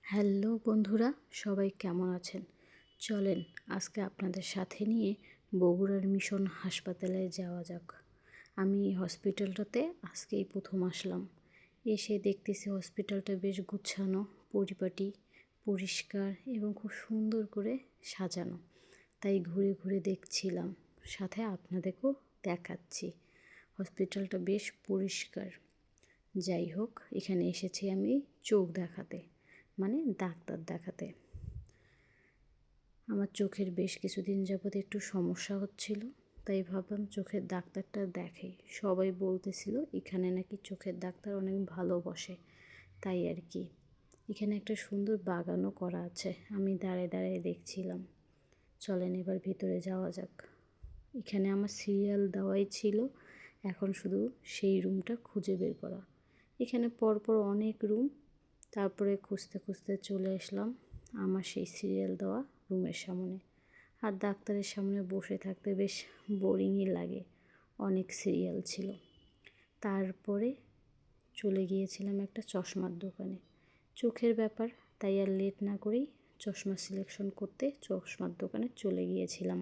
Hello বন্ধুরা, সবাই কেমন আছেন? চলেন আজকে আপনাদের সাথে নিয়ে বগুড়ার মিশন হাসপাতালে যাওয়া যাক। আমি এই হসপিটালটাতে আজকেই প্রথম আসলাম। এসে দেখতেছি হসপিটালটা বেশ গুছানো, পরিপাটি, পরিষ্কার এবং খুব সুন্দর করে সাজানো। তাই ঘুরে ঘুরে দেখছিলাম, সাথে আপনাদেরকেও দেখাচ্ছি। হসপিটালটা বেশ পরিষ্কার। যাই হোক, এখানে এসেছি আমি চোখ দেখাতে, মানে ডাক্তার দেখাতে। আমার চোখের বেশ কিছুদিন যাবৎ একটু সমস্যা হচ্ছিল, তাই ভাবলাম চোখের ডাক্তারটা দেখাই। সবাই বলতেছিল এখানে নাকি চোখের ডাক্তার অনেক ভালো বসে, তাই আর কি। এখানে একটা সুন্দর বাগানও করা আছে, আমি দাঁড়িয়ে দাঁড়িয়ে দেখছিলাম। চলেন এবার ভিতরে যাওয়া যাক। এখানে আমার সিরিয়াল দেওয়াই ছিল, এখন শুধু সেই রুমটা খুঁজে বের করা। এখানে পরপর অনেক রুম, তারপরে খুঁজতে খুঁজতে চলে আসলাম আমার সেই সিরিয়াল দেওয়া রুমের সামনে। আর ডাক্তারের সামনে বসে থাকতে বেশ বোরিংই লাগে, অনেক সিরিয়াল ছিল। তারপরে চলে গিয়েছিলাম একটা চশমার দোকানে। চোখের ব্যাপার, তাই আর লেট না করেই চশমা সিলেকশন করতে চশমার দোকানে চলে গিয়েছিলাম।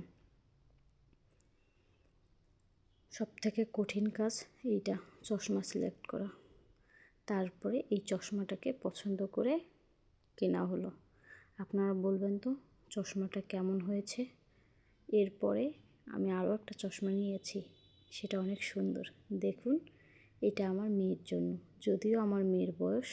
সবথেকে কঠিন কাজ এইটা, চশমা সিলেক্ট করা। তারপরে এই চশমাটাকে পছন্দ করে কেনা হলো। আপনারা বলবেন তো চশমাটা কেমন হয়েছে? এরপরে আমি আরও একটা চশমা নিয়েছি, সেটা অনেক সুন্দর। দেখুন, এটা আমার মেয়ের জন্য। যদিও আমার মেয়ের বয়স